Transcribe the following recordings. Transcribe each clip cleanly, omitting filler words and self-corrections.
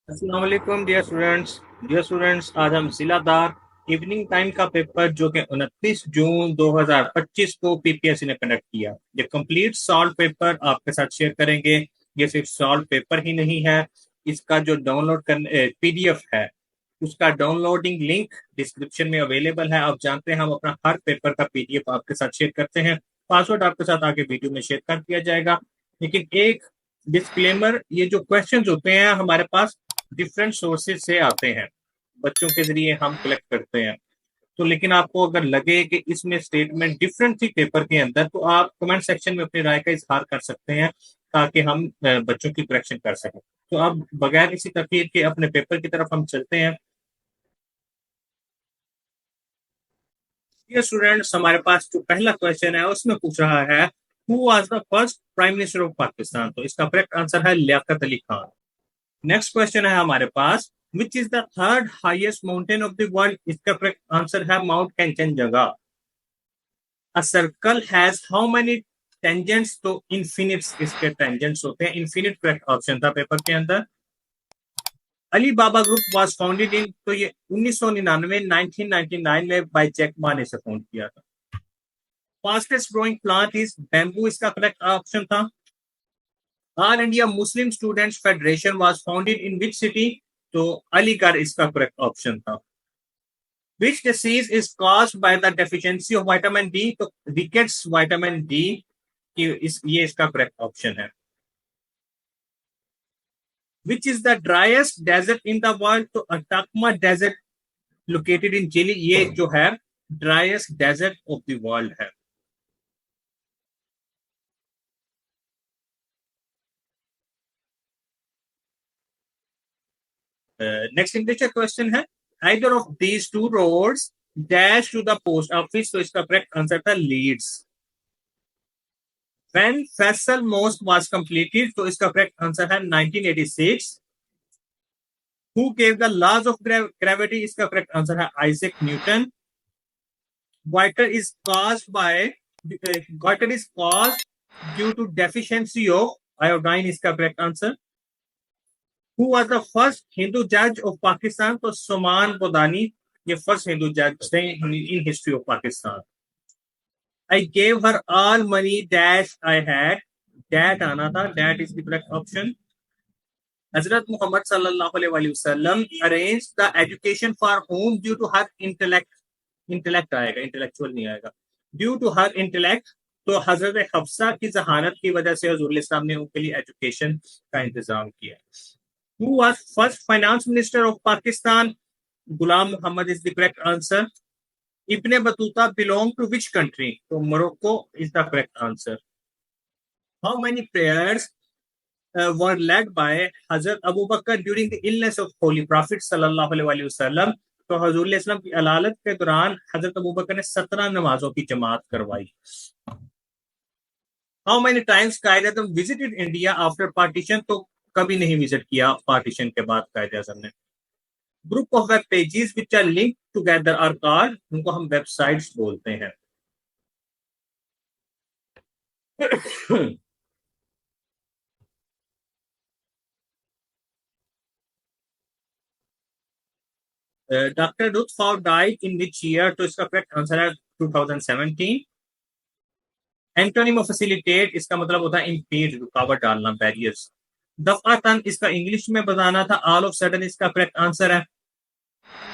अस्सलाम वालेकुम dear students, आज हम सिलादार इवनिंग टाइम का पेपर जो कि 29 जून 2025 को पीपीएससी ने कंडक्ट किया, ये कंप्लीट सॉल्व पेपर आपके साथ शेयर करेंगे। ये सिर्फ सॉल्व पेपर ही नहीं है, इसका जो डाउनलोड करने पीडीएफ है उसका डाउनलोडिंग लिंक डिस्क्रिप्शन में अवेलेबल है। आप जानते हैं हम अपना हर पेपर का पीडीएफ आपके साथ शेयर करते हैं। पासवर्ड आपके साथ आगे वीडियो में शेयर कर दिया जाएगा। लेकिन एक डिस्क्लेमर, ये जो क्वेश्चंस होते हैं हमारे पास डिफरेंट सोर्सेज से आते हैं, बच्चों के जरिए हम कलेक्ट करते हैं। तो लेकिन आपको अगर लगे कि इसमें स्टेटमेंट डिफरेंट थी पेपर के अंदर, तो आप कमेंट सेक्शन में अपनी राय का इजहार कर सकते हैं ताकि हम बच्चों की करेक्शन कर सकें। तो अब बगैर किसी तकलीफ के अपने पेपर की तरफ हम चलते हैं। ये स्टूडेंट्स, हमारे पास जो पहला क्वेश्चन है उसमें पूछ रहा है who was the first prime minister of Pakistan. तो इसका करेक्ट आंसर है लियाकत अली खान। नेक्स्ट क्वेश्चन है हमारे पास, which is the third highest mountain of the world. इसका करेक्ट आंसर है mount Kanchenjunga. A circle has how many tangents. तो इन्फिनिट्स इसके टेंजेंट्स होते हैं। इन्फिनिट करेक्ट ऑप्शन था पेपर के अंदर। Alibaba group was founded in. तो ये 1999 1999 में बाय जैक मा ने फाउंड किया था। Fastest growing plant is bamboo. इसका करेक्ट ऑप्शन था। All India Muslim students federation was founded in which city. तो अलीगढ़ इसका करेक्ट ऑप्शन था। Which disease is caused by the deficiency of vitamin D? तो rickets vitamin D की ये इसका correct option है। Which is the driest desert in the world? तो Atacama desert located in Chile, ये जो है driest desert of the world है। नेक्स्ट इंग्लिश क्वेश्चन है, either of these two roads dash to the post office। तो इसका correct answer था Leeds. When Faisal Most was completed। तो इसका करेक्ट आंसर है 1986। Who gave the laws of gravity? इसका correct answer है Isaac Newton. Goiter is caused by goiter is caused due to deficiency of iodine। इसका correct answer. Who was the first Hindu judge of Pakistan? तो सुमान बोदानी ये first Hindu जज थे in history of Pakistan. I gave her all money dash I had। That आना था, that is the correct option. हजरत मोहम्मद सल्लल्लाहु अलैहि वसल्लम arrange the education for home due to her intellect. Intellect आएगा, इंटेलेक्चुअल नहीं आएगा। Due to her intellect. तो हजरत हफ्सा की जहानत की वजह से हजूर इस्लाम ने उनके लिए एजुकेशन का इंतजाम किया। Who was first finance minister of Pakistan? Ghulam Mohammad is the correct answer. Ibn Battuta belong to which country? तो Morocco is the correct answer. How many prayers were led by Hazrat Abu Bakr during the illness of Holy Prophet sallallahu alaihi wasallam। तो हजूर इस्लाम की अलालत के दौरान हजरत अबू बकर ने 17 नमाजों की जमात करवाई। How many times Quaid Azam visited India after partition? तो कभी नहीं विजिट किया पार्टीशन के बाद कायद आजम ने। Group of web pages which are link together are called. उनको हम वेबसाइट्स बोलते हैं। Doctor Ruth Pfau died in which year? तो इसका करेक्ट आंसर है 2017। एंटोनिम ऑफ फैसिलिटेट इसका मतलब होता है इम्पीड, रुकावट डालना, बैरियर्स। दफातन इसका इंग्लिश में बताना था, ऑल ऑफ सडन इसका करेक्ट आंसर है।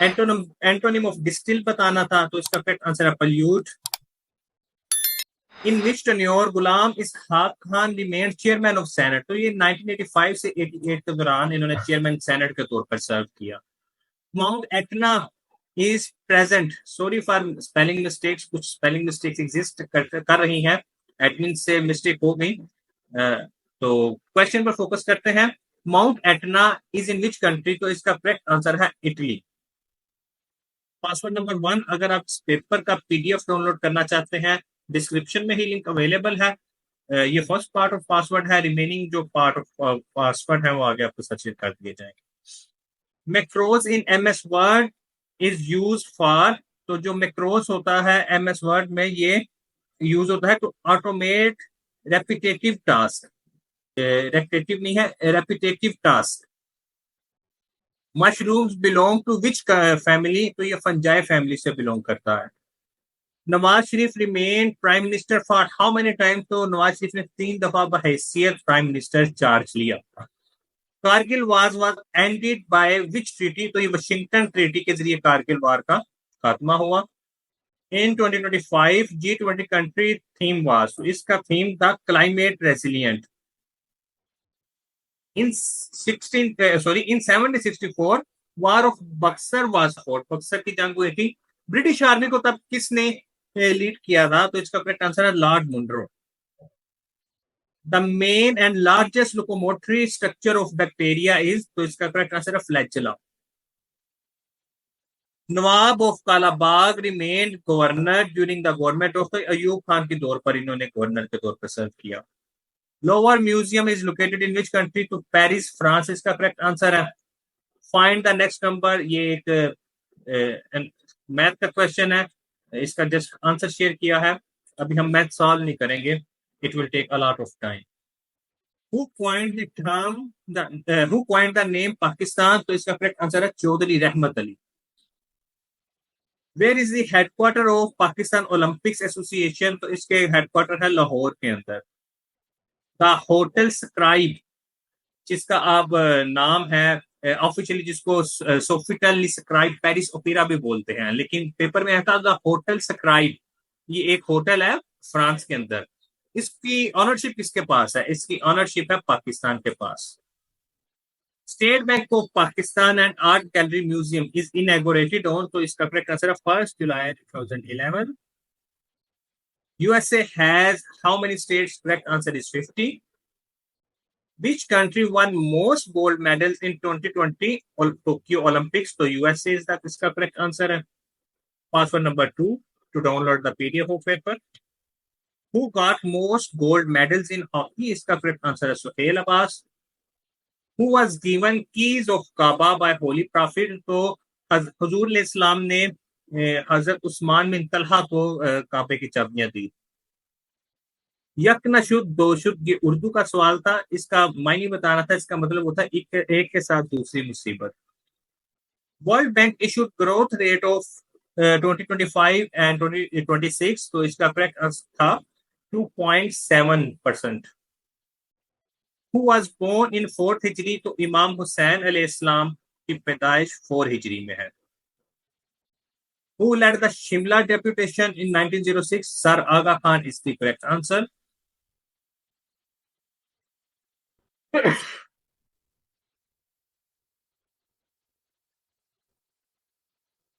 एंटोनिम ऑफ डिस्टिल बताना था, तो इसका करेक्ट आंसर है pollute. In which tenure Ghulam Ishaq Khan remained chairman of senate? तो ये 1985 से 88 के दौरान इन्होंने चेयरमैन सेनेट के तौर पर सर्व किया। Mount Etna is present. Sorry for spelling mistakes, कुछ स्पेलिंग मिस्टेक्स एग्जिस्ट कर रही हैं, एडमिन से मिस्टेक हो गई। तो क्वेश्चन पर फोकस करते हैं। Mount Etna is in which country? तो इसका करेक्ट आंसर है इटली। पासवर्ड नंबर 1, अगर आप पेपर का पीडीएफ डाउनलोड करना चाहते हैं, डिस्क्रिप्शन में ही लिंक अवेलेबल है। ये फर्स्ट पार्ट ऑफ पासवर्ड है, रिमेनिंग जो पार्ट ऑफ पासवर्ड है वो आगे आपको सचेत कर दिए जाएंगे। Macros in MS word is use for. तो जो मैक्रोज होता है एमएस वर्ड में ये यूज होता है to automate repetitive task. Repetitive नहीं है, repetitive task. Mushrooms belong to which family, तो ये फंजाई फैमिली से बिलोंग करता है। Nawaz Sharif remain prime minister for how many time, तो नवाज शरीफ ने 3 दफा बहैसियत प्राइम मिनिस्टर चार्ज लिया। Kargil was ended by which treaty, तो ये वाशिंगटन ट्रीटी के जरिए कारगिल वार का खात्मा हुआ। इन 2025 G20 कंट्री थीम वाज, तो इसका थीम था climate resilient. In 1764 war of Buxar was fought, Buxar की जंग हुई थी। ब्रिटिश आर्मी को तब किसने लीड किया था, तो इसका करेक्ट आंसर है Lord Munro. The main and largest locomotory structure of bacteria is, तो इसका करेक्ट आंसर है flagella. Nawab of Kalabagh remain governor during the government of, Ayub Khan के दौर पर इन्होंने गवर्नर के तौर पर सर्व किया। Lower museum is located in which country, तो पेरिस फ्रांस इसका करेक्ट आंसर है। फाइंड द नेक्स्ट नंबर, ये एक मैथ का क्वेश्चन है, इसका जस्ट आंसर शेयर किया है। अभी हम मैथ सॉल्व नहीं करेंगे, it will take a lot of time. Who coined the term, who coined the name Pakistan, तो इसका करेक्ट आंसर है Chaudhry Rahmat Ali. Where is the headquarter of Pakistan olympics association, तो इसके हेडक्वार्टर है लाहौर के अंदर। द होटल स्क्राइब, जिसका अब नाम है ऑफिशियली, जिसको सोफिटल स्क्राइब पेरिस ओपेरा भी बोलते हैं, लेकिन पेपर में आता द होटल स्क्राइब, ये एक होटल है फ्रांस के अंदर। इसकी ऑनरशिप किसके पास है, इसकी ऑनरशिप है पाकिस्तान के पास। State Bank of Pakistan and art gallery museum is inaugurated on, तो इसका करेक्ट आंसर है 1 जुलाई 2011। USA has how many states? Correct answer is 50. Which country won most gold medals in 2020 Tokyo Olympics? So USA is that इसका correct answer है। Password number 2 to download the PDF of paper. Who got most gold medals in hockey? इसका correct answer है Suhail Abbas. Who was given keys of Kaaba by Holy Prophet? तो हुजूर इस्लाम ने हजरत उस्मान बिन तलहा को काबे की चाबियां दी। यक न शुद्ध दो शुद्ध, ये उर्दू का सवाल था, इसका मायने बताना था, इसका मतलब होता है एक के साथ दूसरी मुसीबत। World bank issued growth rate of 2025 and 2026, तो इसका करेक्ट आंसर था 2.7%। Who was born in 4th हिजरी, तो इमाम हुसैन अलैहिस्सलाम की पैदाइश 4 हिजरी में है। Who led the Shimla deputation in 1906, sir Aga Khan is the correct answer.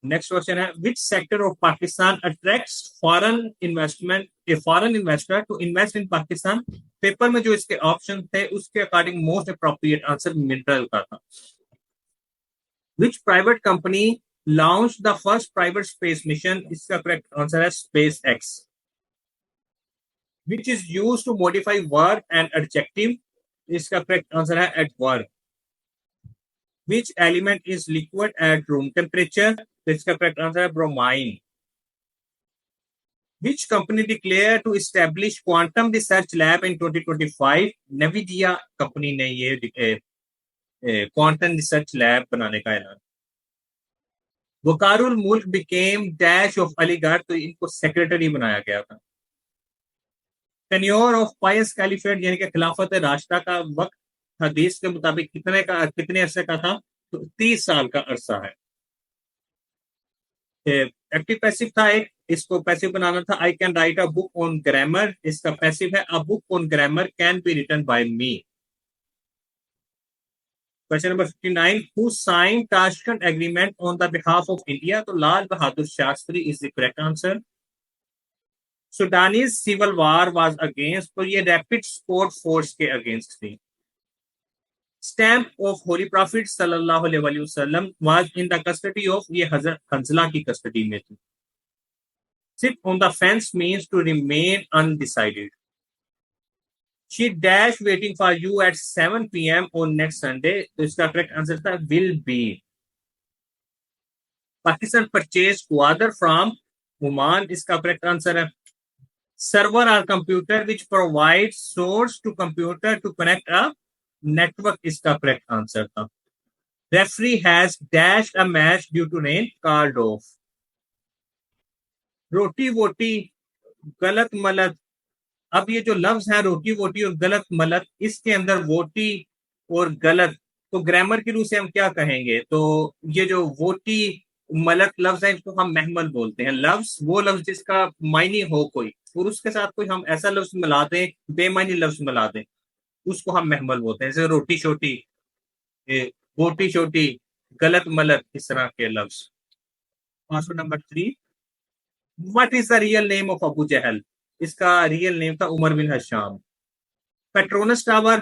Next question है which sector of Pakistan attracts foreign investment, a foreign investor to invest in Pakistan. Paper में जो इसके ऑप्शन थे उसके according most appropriate answer mineral का था। Which private company launch the first private space mission, इसका correct answer है SpaceX. Which is use to modify verb and adjective, इसका करेक्ट आंसर है adverb. Which element is liquid at room temperature? तो इसका correct answer है bromine. Which company declared to establish quantum research lab in 2025? Nvidia company ने ये quantum research lab बनाने का ऐलान। वकारुल मुल्क बिकेम डैश ऑफ अलीगढ़, तो इनको सेक्रेटरी बनाया गया था। टेन्योर ऑफ पायस कैलिफेट यानी कि खिलाफत राशिदा का वक्त हदीस के मुताबिक कितने अरसे का था, तो 30 साल का अरसा है। एक्टिव पैसिव था एक, इसको पैसिव बनाना था। I can write a book on grammar, इसका पैसिव है a book on grammar can be written by me. Question number 59, who signed Tashkent agreement on the behalf of India, तो Lal Bahadur Shastri is the correct answer. Sudanese civil war was against, तो ये rapid support force के against थी। Stamp of holy prophet सल्लल्लाहु अलैहि वसल्लम was in the custody of, ये हजरत हंजला की कस्टडी में थी। Sit on the fence means to remain undecided. She dash waiting for you at 7 PM on next Sunday, तो इसका करेक्ट आंसर था will be. Pakistan purchase Gwadar from Oman, इसका correct answer है। Server are computer which provide source to computer to connect a network, इसका correct answer था। Referee has dashed a match due to rain, called off. रोटी वोटी, गलत मलत। अब ये जो लफ्ज है रोटी वोटी और गलत मलत, इसके अंदर वोटी और गलत, तो ग्रामर की रूह से हम क्या कहेंगे? तो ये जो वोटी मलत लफ्ज है इसको हम महमल बोलते हैं। लफ्ज वो लफ्ज जिसका मायने हो कोई और उसके साथ कोई हम ऐसा लफ्ज मिला दें, बेमायनी लफ्ज मिला दें, उसको हम महमल बोलते हैं। जैसे रोटी छोटी, बोटी छोटी, गलत मलत, इस तरह के लफ्ज। Question number 3, what is the real name of Abu Jahl? इसका रियल नेम था Umar bin Hisham. Petronas tower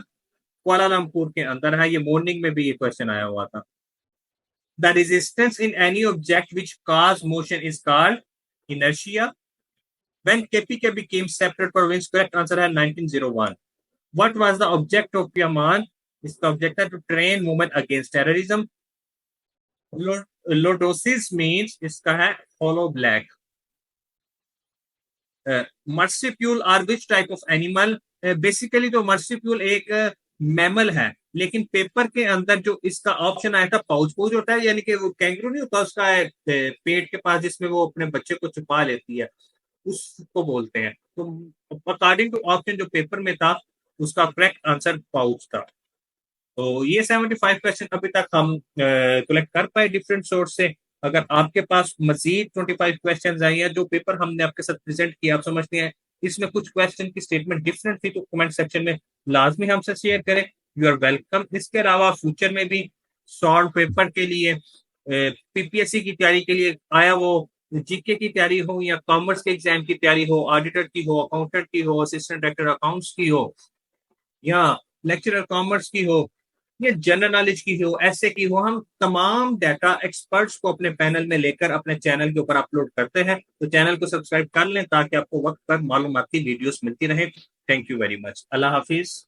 Kuala Lumpur के अंदर है। ये मॉर्निंग में भी ये क्वेश्चन आया हुआ था। The resistance in any object which cause motion is called inertia. When KPK became separate province, correct answer है 1901. What was the object of Yaman? इसका ऑब्जेक्ट है to train movement against terrorism. Lordosis means इसका है hollow black. Marsupial are which type of animal? Basically तो marsupial एक mammal है, लेकिन paper के अंदर जो इसका ऑप्शन आया था पाउच, पाउच होता है यानी कि वो कैंगरू नहीं होता, उसका पेट के पास जिसमें वो अपने बच्चे को छुपा लेती है, उसको बोलते हैं। तो अकॉर्डिंग टू ऑप्शन जो पेपर में था उसका करेक्ट आंसर पाउच था। तो ये 75 क्वेश्चन अभी तक हम कलेक्ट कर पाए डिफरेंट सोर्स से। अगर आपके पास मजीद 25 क्वेश्चन आई हैं, जो पेपर हमने आपके साथ प्रेजेंट किया, आप समझते हैं इसमें कुछ क्वेश्चन की स्टेटमेंट डिफरेंट थी, तो कमेंट सेक्शन में लाजमी हमसे शेयर करें। You are welcome. इसके अलावा फ्यूचर में भी शॉर्ट पेपर के लिए, पीपीएससी की तैयारी के लिए, आया वो जीके की तैयारी हो या कॉमर्स के एग्जाम की तैयारी हो, ऑडिटर की हो, अकाउंटेंट की हो, असिस्टेंट डायरेक्टर अकाउंट्स की हो, या लेक्चरर कॉमर्स की हो, या जनरल नॉलेज की हो, ऐसे की हो, हम तमाम डाटा एक्सपर्ट्स को अपने पैनल में लेकर अपने चैनल के ऊपर अपलोड करते हैं। तो चैनल को सब्सक्राइब कर लें ताकि आपको वक्त पर मालूमाती वीडियोस मिलती रहे। Thank you very much. Allah Hafiz.